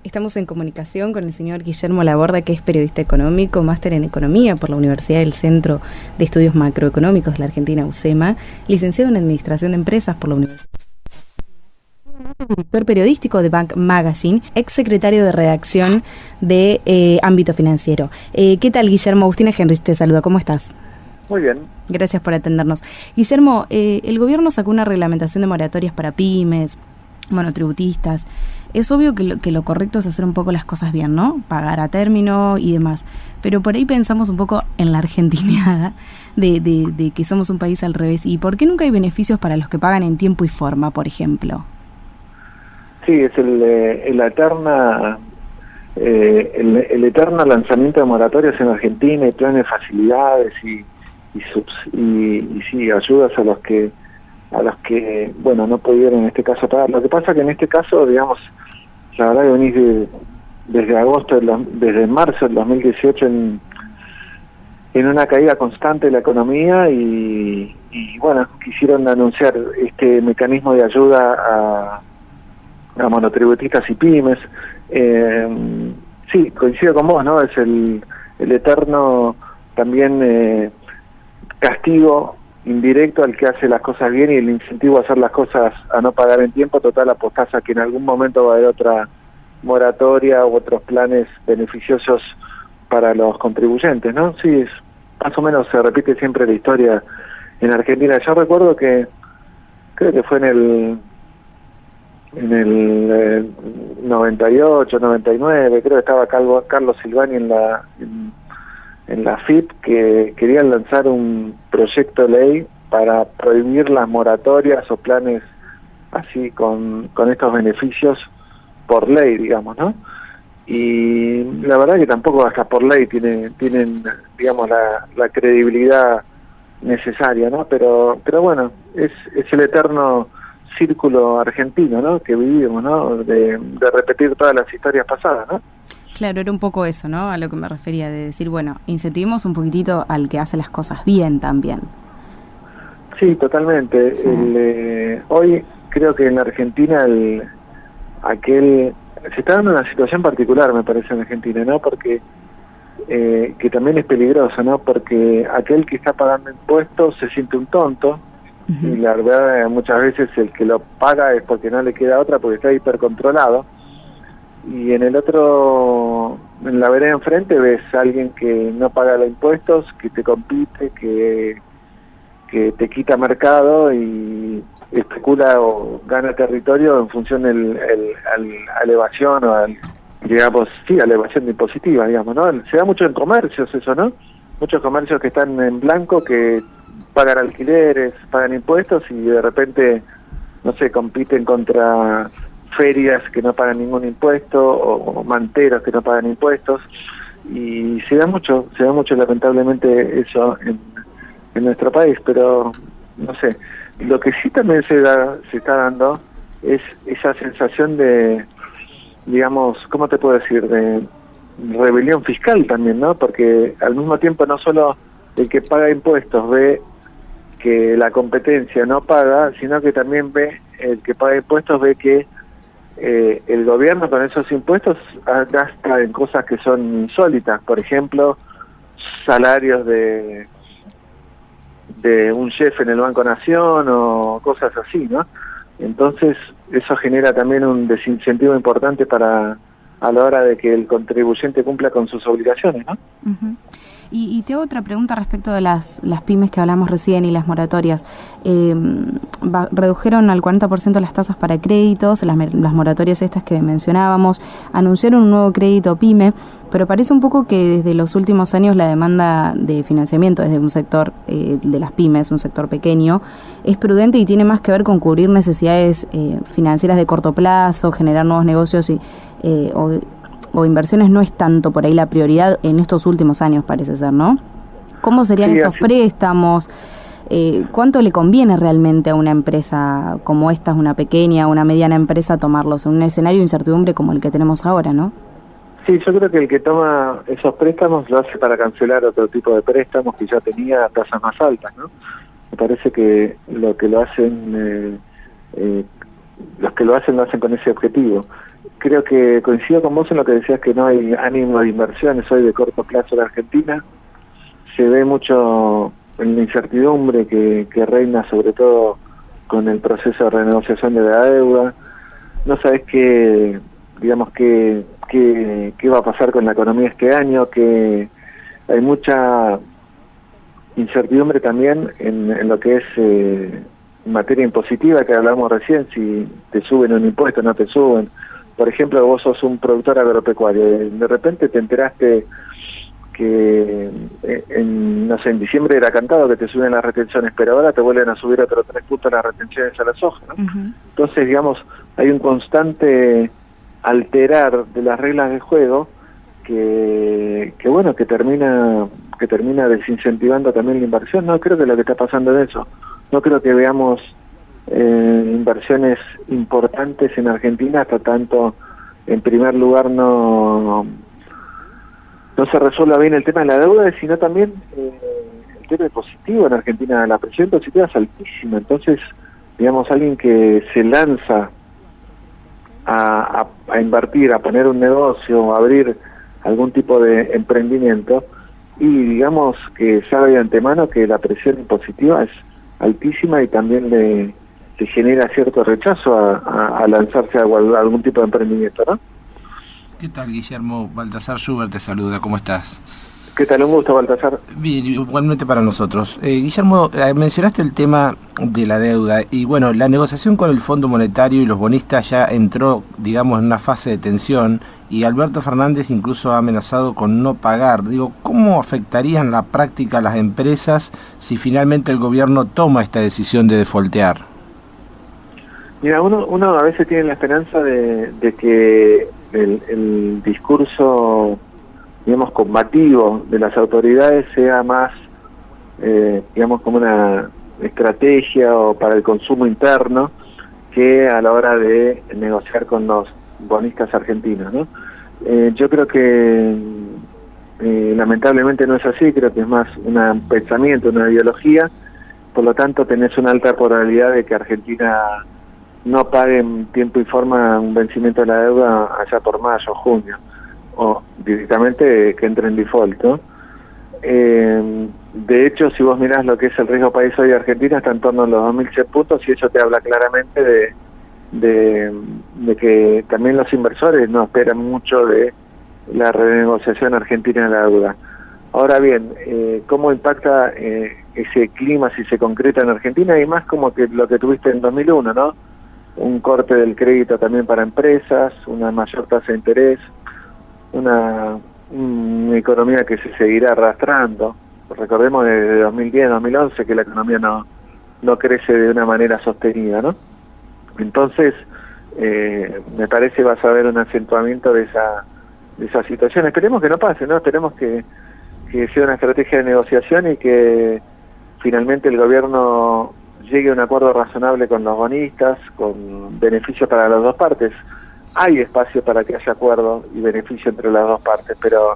Estamos en comunicación con el señor Guillermo Laborda, que es periodista económico, máster en Economía por la Universidad del Centro de Estudios Macroeconómicos de la Argentina, UCEMA, licenciado en Administración de Empresas por la Universidad, director periodístico de Bank Magazine, ex secretario de redacción de Ámbito Financiero. ¿Qué tal, Guillermo? Agustina Henrich te saluda, ¿cómo estás? Muy bien. Gracias por atendernos. Guillermo, el gobierno sacó una reglamentación de moratorias para pymes, monotributistas. Es obvio que lo correcto es hacer un poco las cosas bien, ¿no? Pagar a término y demás. Pero por ahí pensamos un poco en la argentinada de que somos un país al revés. ¿Y por qué nunca hay beneficios para los que pagan en tiempo y forma, por ejemplo? Sí, es el eterno lanzamiento de moratorias en Argentina y planes de facilidades y sí, ayudas a los que bueno, no pudieron en este caso pagar. Lo que pasa que en este caso, digamos, la verdad que venís desde marzo del 2018 en una caída constante de la economía y bueno, quisieron anunciar este mecanismo de ayuda a monotributistas y pymes. Sí, coincido con vos, ¿no? Es el eterno también castigo indirecto al que hace las cosas bien y el incentivo a hacer las cosas a no pagar en tiempo. Total, apostás a que en algún momento va a haber otra moratoria u otros planes beneficiosos para los contribuyentes, ¿no? Sí, más o menos se repite siempre la historia en Argentina. Yo recuerdo que creo que fue en el 98, 99, creo que estaba Carlos Silvani en la FIP, que querían lanzar un proyecto de ley para prohibir las moratorias o planes así con estos beneficios por ley, digamos, ¿no? Y la verdad que tampoco hasta por ley tienen digamos, la credibilidad necesaria, ¿no? Pero bueno, es el eterno círculo argentino, ¿no? Que vivimos, ¿no? De repetir todas las historias pasadas, ¿no? Claro, era un poco eso, ¿no? A lo que me refería, de decir, bueno, incentivemos un poquitito al que hace las cosas bien también. Sí, totalmente. Sí. Hoy creo que en la Argentina se está dando una situación particular, me parece, en Argentina, ¿no? Porque que también es peligroso, ¿no? Porque aquel que está pagando impuestos se siente un tonto. Uh-huh. Y la verdad, muchas veces el que lo paga es porque no le queda otra, porque está hipercontrolado. Y en la vereda enfrente ves a alguien que no paga los impuestos, que te compite, que te quita mercado y especula o gana territorio en función a la evasión o a la evasión impositiva, digamos, ¿no? Se da mucho en comercios eso, ¿no? Muchos comercios que están en blanco, que pagan alquileres, pagan impuestos y de repente, no sé, compiten contra ferias que no pagan ningún impuesto o manteros que no pagan impuestos, y se da mucho lamentablemente eso en nuestro país. Pero no sé, lo que sí también se está dando es esa sensación de, digamos, ¿cómo te puedo decir?, de rebelión fiscal también, ¿no? Porque al mismo tiempo no solo el que paga impuestos ve que la competencia no paga, sino que también el que paga impuestos ve que el gobierno con esos impuestos gasta en cosas que son insólitas. Por ejemplo, salarios de un chef en el Banco Nación o cosas así, ¿no? Entonces eso genera también un desincentivo importante a la hora de que el contribuyente cumpla con sus obligaciones, ¿no? Uh-huh. Y te hago otra pregunta respecto de las pymes que hablamos recién y las moratorias. Redujeron al 40% las tasas para créditos, las moratorias estas que mencionábamos, anunciaron un nuevo crédito PYME, pero parece un poco que desde los últimos años la demanda de financiamiento desde un sector de las pymes, un sector pequeño, es prudente y tiene más que ver con cubrir necesidades financieras de corto plazo, generar nuevos negocios o inversiones. No es tanto por ahí la prioridad en estos últimos años, parece ser, ¿no? ¿Cómo serían estos préstamos? ¿Cuánto le conviene realmente a una empresa como esta, una pequeña, una mediana empresa, tomarlos en un escenario de incertidumbre como el que tenemos ahora, ¿no? Sí, yo creo que el que toma esos préstamos lo hace para cancelar otro tipo de préstamos que ya tenía tasas más altas, ¿no? Me parece que los que lo hacen con ese objetivo. creo que coincido con vos en lo que decías, que no hay ánimo de inversiones hoy de corto plazo en Argentina. Se ve mucho en la incertidumbre que reina, sobre todo con el proceso de renegociación de la deuda. No sabes qué va a pasar con la economía este año, que hay mucha incertidumbre también en lo que es materia impositiva, que hablamos recién, si te suben un impuesto o no te suben. Por ejemplo, vos sos un productor agropecuario, de repente te enteraste que en diciembre era cantado que te suben las retenciones, pero ahora te vuelven a subir otros 3 puntos las retenciones a la soja, ¿no? Uh-huh. Entonces, digamos, hay un constante alterar de las reglas del juego que termina desincentivando también la inversión. No creo que lo que está pasando es eso. No creo que veamos inversiones importantes en Argentina hasta tanto, en primer lugar, no se resuelva bien el tema de la deuda, sino también el tema positivo en Argentina. La presión positiva es altísima. Entonces, digamos, alguien que se lanza a invertir, a poner un negocio, a abrir algún tipo de emprendimiento, y digamos que sabe de antemano que la presión impositiva es altísima y también le genera cierto rechazo a lanzarse a algún tipo de emprendimiento, ¿no? ¿Qué tal, Guillermo? Baltasar Schubert te saluda, ¿cómo estás? ¿Qué tal? Un gusto, Baltasar. Bien, igualmente para nosotros. Guillermo, mencionaste el tema de la deuda y bueno, la negociación con el Fondo Monetario y los bonistas ya entró, digamos, en una fase de tensión y Alberto Fernández incluso ha amenazado con no pagar. Digo, ¿cómo afectaría en la práctica a las empresas si finalmente el gobierno toma esta decisión de defaultear? Mira, uno a veces tiene la esperanza de que el discurso, digamos, combativo de las autoridades sea más, digamos, como una estrategia o para el consumo interno que a la hora de negociar con los bonistas argentinos, ¿no? Yo creo que lamentablemente no es así. Creo que es más un pensamiento, una ideología. Por lo tanto, tenés una alta probabilidad de que Argentina no pague en tiempo y forma un vencimiento de la deuda allá por mayo o junio, o directamente que entre en default, ¿no? De hecho, si vos mirás lo que es el riesgo país hoy de Argentina, está en torno a los 2.100 puntos, y eso te habla claramente de que también los inversores no esperan mucho de la renegociación argentina de la deuda. Ahora bien, ¿cómo impacta ese clima si se concreta en Argentina? Y más como que lo que tuviste en 2001, ¿no? Un corte del crédito también para empresas, una mayor tasa de interés, una economía que se seguirá arrastrando. Recordemos desde 2010, 2011 que la economía no crece de una manera sostenida, ¿no? Entonces, me parece vas a ver un acentuamiento de esa situación. Esperemos que no pase, ¿no? Esperemos que sea una estrategia de negociación y que finalmente el gobierno llegue a un acuerdo razonable con los bonistas, con beneficio para las dos partes. Hay espacio para que haya acuerdo y beneficio entre las dos partes, pero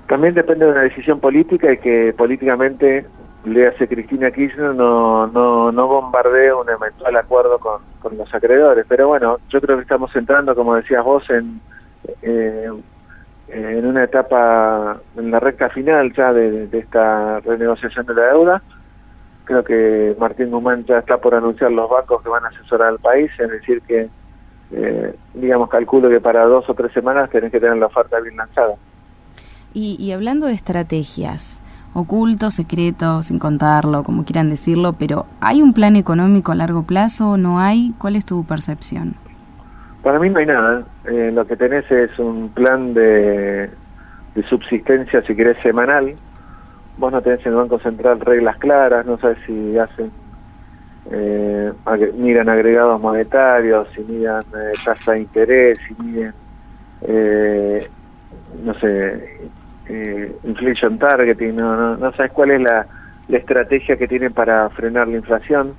también depende de una decisión política y que políticamente, léase Cristina Kirchner, no bombardee un eventual acuerdo con los acreedores. Pero bueno, yo creo que estamos entrando, como decías vos, en una etapa, en la recta final ya de esta renegociación de la deuda. Creo que Martín Guzmán ya está por anunciar los bancos que van a asesorar al país, es decir que, digamos, calculo que para 2 o 3 semanas tenés que tener la oferta bien lanzada. Y hablando de estrategias, oculto, secreto, sin contarlo, como quieran decirlo, pero ¿hay un plan económico a largo plazo? ¿No hay? ¿Cuál es tu percepción? Para mí no hay nada. Lo que tenés es un plan de subsistencia, si querés, semanal. Vos no tenés en el Banco Central reglas claras, no sabes si hacen miran agregados monetarios, si miran tasa de interés, si miden inflation targeting, no sabes cuál es la estrategia que tienen para frenar la inflación.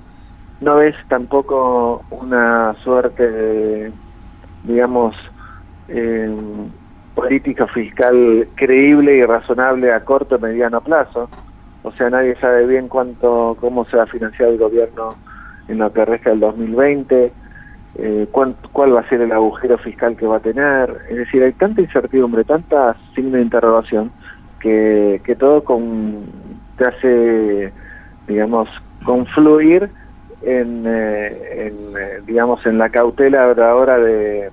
No ves tampoco una suerte de, digamos, política fiscal creíble y razonable a corto o mediano plazo. O sea, nadie sabe bien cómo se va a financiar el gobierno en lo que resta del 2020. cuál va a ser el agujero fiscal que va a tener. Es decir, hay tanta incertidumbre, tanta signo de interrogación, que todo te hace, digamos, confluir digamos, en la cautela a la hora de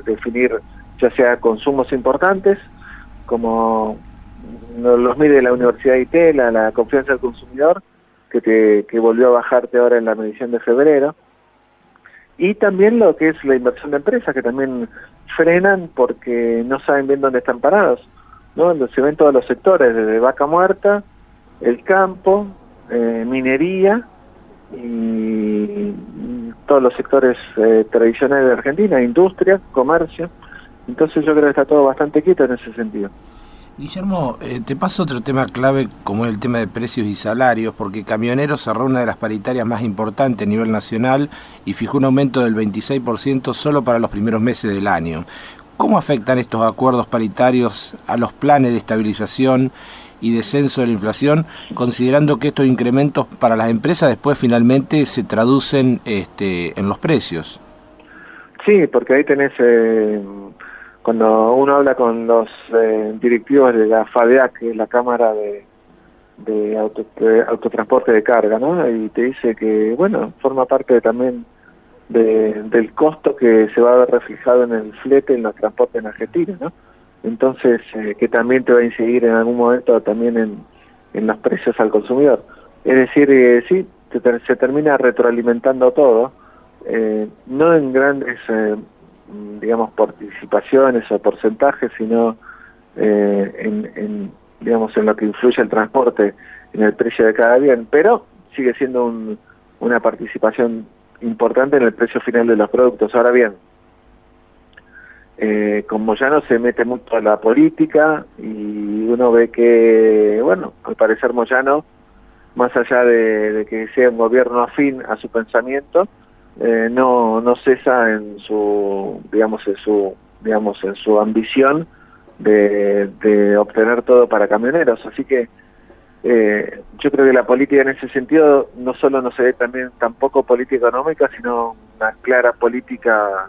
definir ya sea consumos importantes, como los mide la Universidad de ITELA, la confianza del consumidor, que volvió a bajarte ahora en la medición de febrero, y también lo que es la inversión de empresas, que también frenan porque no saben bien dónde están parados, ¿no? Se ven todos los sectores, desde vaca muerta, el campo, minería, y todos los sectores tradicionales de Argentina, industria, comercio. Entonces yo creo que está todo bastante quieto en ese sentido. Guillermo, te paso otro tema clave como es el tema de precios y salarios, porque Camioneros cerró una de las paritarias más importantes a nivel nacional y fijó un aumento del 26% solo para los primeros meses del año. ¿Cómo afectan estos acuerdos paritarios a los planes de estabilización y descenso de la inflación, considerando que estos incrementos para las empresas después finalmente se traducen en los precios? Sí, porque ahí tenés, cuando uno habla con los directivos de la FADEAC, que es la Cámara de Autotransporte de Carga, ¿no? Y te dice que, bueno, forma parte también del costo que se va a ver reflejado en el flete, en los transportes en Argentina, ¿no? Entonces, que también te va a incidir en algún momento también en los precios al consumidor. Es decir, sí, se termina retroalimentando todo, no en grandes, digamos, participaciones o porcentajes, sino digamos, en lo que influye el transporte en el precio de cada bien, pero sigue siendo una participación importante en el precio final de los productos. Ahora bien, como ya no se mete mucho a la política y uno ve que, bueno, al parecer Moyano, más allá de que sea un gobierno afín a su pensamiento, no cesa en su ambición de obtener todo para camioneros. Así que yo creo que la política en ese sentido no solo no se ve tampoco política económica, sino una clara política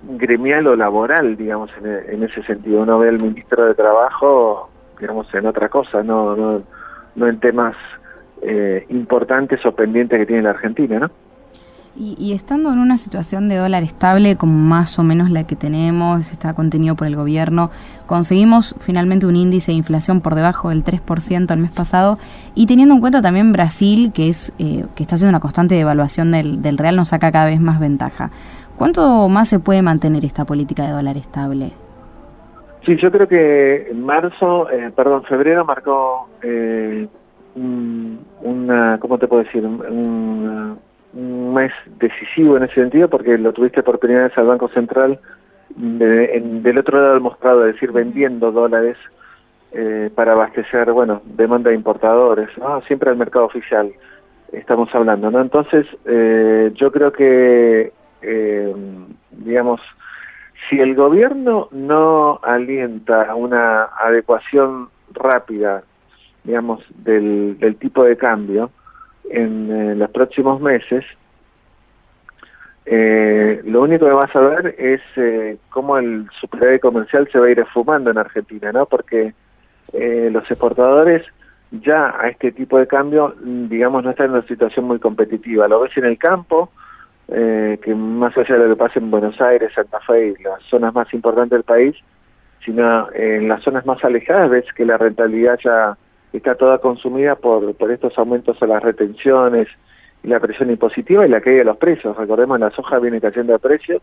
gremial o laboral, digamos, en ese sentido. Uno ve al ministro de Trabajo, digamos, en otra cosa, no en temas importantes o pendientes que tiene la Argentina, ¿no? Y estando en una situación de dólar estable como más o menos la que tenemos, está contenido por el gobierno, conseguimos finalmente un índice de inflación por debajo del 3% el mes pasado, y teniendo en cuenta también Brasil, que está haciendo una constante devaluación del real, nos saca cada vez más ventaja. ¿Cuánto más se puede mantener esta política de dólar estable? Sí, yo creo que en febrero marcó ¿cómo te puedo decir? Un mes decisivo en ese sentido, porque lo tuviste por primera vez al Banco Central del otro lado del mostrador, es decir, vendiendo dólares para abastecer, bueno, demanda de importadores, ¿no? Siempre al mercado oficial estamos hablando, ¿no? Entonces, yo creo que, digamos, si el gobierno no alienta una adecuación rápida, digamos, del tipo de cambio en los próximos meses, lo único que vas a ver es cómo el superávit comercial se va a ir esfumando en Argentina, ¿no? Porque los exportadores ya a este tipo de cambio, digamos, no están en una situación muy competitiva. Lo ves en el campo, que más allá de lo que pasa en Buenos Aires, Santa Fe y las zonas más importantes del país, sino en las zonas más alejadas ves que la rentabilidad ya está toda consumida por estos aumentos a las retenciones y la presión impositiva y la caída de los precios. Recordemos, la soja viene cayendo de precio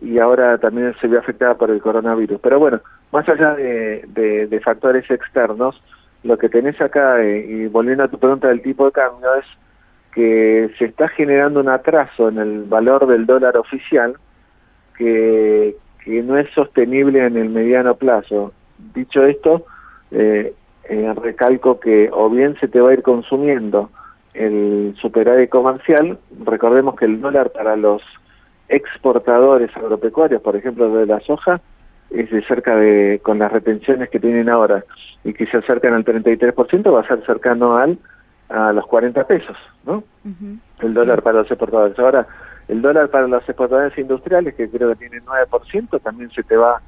y ahora también se ve afectada por el coronavirus. Pero bueno, más allá de factores externos, lo que tenés acá, y volviendo a tu pregunta del tipo de cambio, es que se está generando un atraso en el valor del dólar oficial que no es sostenible en el mediano plazo. Dicho esto, recalco que o bien se te va a ir consumiendo el superávit comercial. Recordemos que el dólar para los exportadores agropecuarios, por ejemplo de la soja, es de cerca de, con las retenciones que tienen ahora y que se acercan al 33%, va a ser cercano a los 40 pesos, ¿no? El dólar para los exportadores. Ahora, El dólar para los exportadores industriales, que creo que tiene 9%, también se te va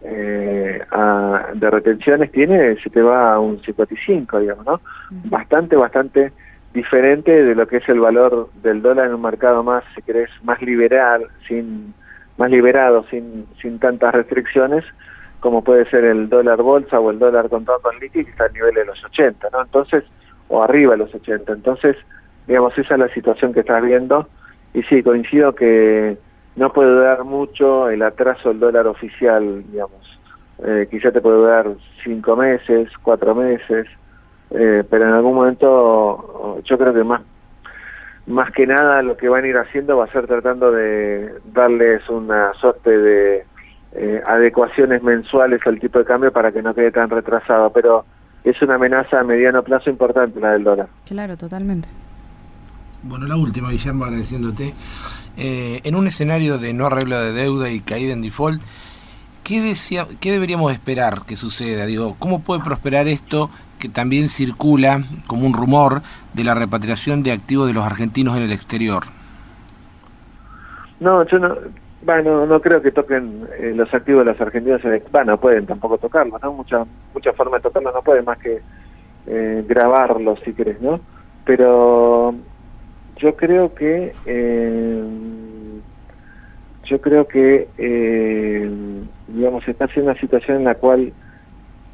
de retenciones, se te va a un 55, digamos, ¿no? Bastante diferente de lo que es el valor del dólar en un mercado más, si querés, más liberado, sin tantas restricciones, como puede ser el dólar bolsa o el dólar contado con liqui, que está a nivel de los 80, ¿no? Entonces, o arriba de los 80. Entonces, digamos, esa es la situación que estás viendo. Y sí, coincido que no puede durar mucho el atraso del dólar oficial, digamos. Quizá te puede durar 5 meses, 4 meses, pero en algún momento yo creo que más que nada lo que van a ir haciendo va a ser tratando de darles una suerte de adecuaciones mensuales al tipo de cambio para que no quede tan retrasado, pero es una amenaza a mediano plazo importante la del dólar. Claro, totalmente. Bueno, la última, Guillermo, agradeciéndote. En un escenario de no arreglo de deuda y caída en default, ¿qué deberíamos esperar que suceda? Digo, ¿cómo puede prosperar esto que también circula como un rumor de la repatriación de activos de los argentinos en el exterior? No, yo no creo que toquen los activos de los argentinos no pueden tampoco tocarlos, ¿no? Muchas formas de tocarlos no pueden más que grabarlos, si querés, ¿no? Pero yo creo que digamos, está haciendo una situación en la cual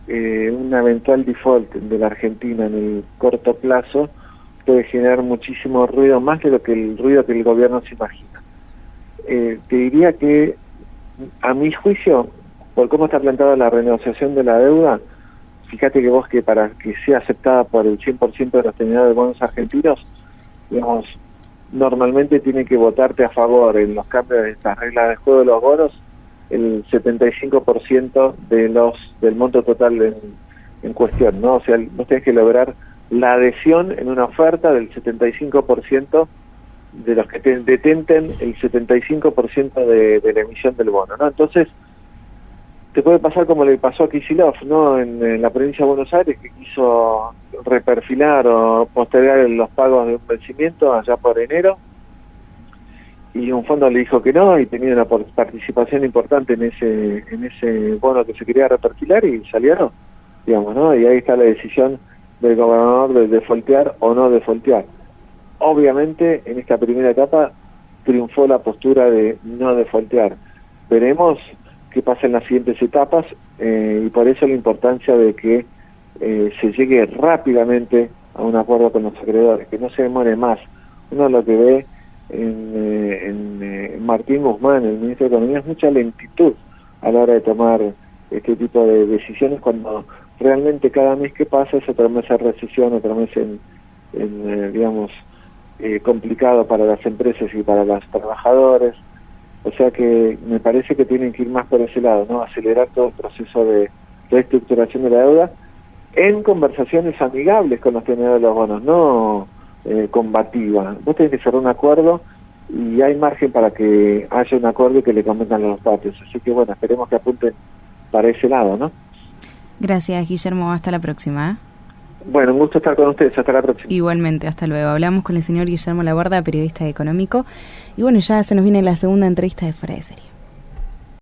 una eventual default de la Argentina en el corto plazo puede generar muchísimo ruido, más de el ruido que el gobierno se imagina. Te diría que, a mi juicio, por cómo está planteada la renegociación de la deuda, fíjate que vos, que para que sea aceptada por el 100% de los tenedores de bonos argentinos, digamos, normalmente tiene que votarte a favor en los cambios de estas reglas de juego de los bonos el 75% del monto total en cuestión, ¿no? O sea, vos tenés que lograr la adhesión en una oferta del 75% de los que detenten el 75% de la emisión del bono, ¿no? Entonces, te puede pasar como le pasó a Kicillof, ¿no? En la provincia de Buenos Aires, que quiso reperfilar o postergar los pagos de un vencimiento allá por enero, y un fondo le dijo que no, y tenía una participación importante en ese bono que se quería reperfilar, y salieron, digamos, ¿no? Y ahí está la decisión del gobernador de defaultear o no defaultear. Obviamente, en esta primera etapa triunfó la postura de no defaultear. Veremos qué pasa en las siguientes etapas, y por eso la importancia de que se llegue rápidamente a un acuerdo con los acreedores, que no se demore más. Uno lo que ve en Martín Guzmán, el ministro de Economía, es mucha lentitud a la hora de tomar este tipo de decisiones, cuando realmente cada mes que pasa es otro mes de recesión, otro mes digamos, complicado para las empresas y para los trabajadores. O sea que me parece que tienen que ir más por ese lado, ¿no? Acelerar todo el proceso de reestructuración de la deuda en conversaciones amigables con los tenedores de los bonos, no combativa. Vos tenés que cerrar un acuerdo, y hay margen para que haya un acuerdo y que le convengan a los partes. Así que bueno, esperemos que apunten para ese lado, ¿no? Gracias, Guillermo. Hasta la próxima. Bueno, un gusto estar con ustedes. Hasta la próxima. Igualmente, hasta luego. Hablamos con el señor Guillermo Laborda, periodista económico. Y bueno, ya se nos viene la segunda entrevista de Fuera de Serie.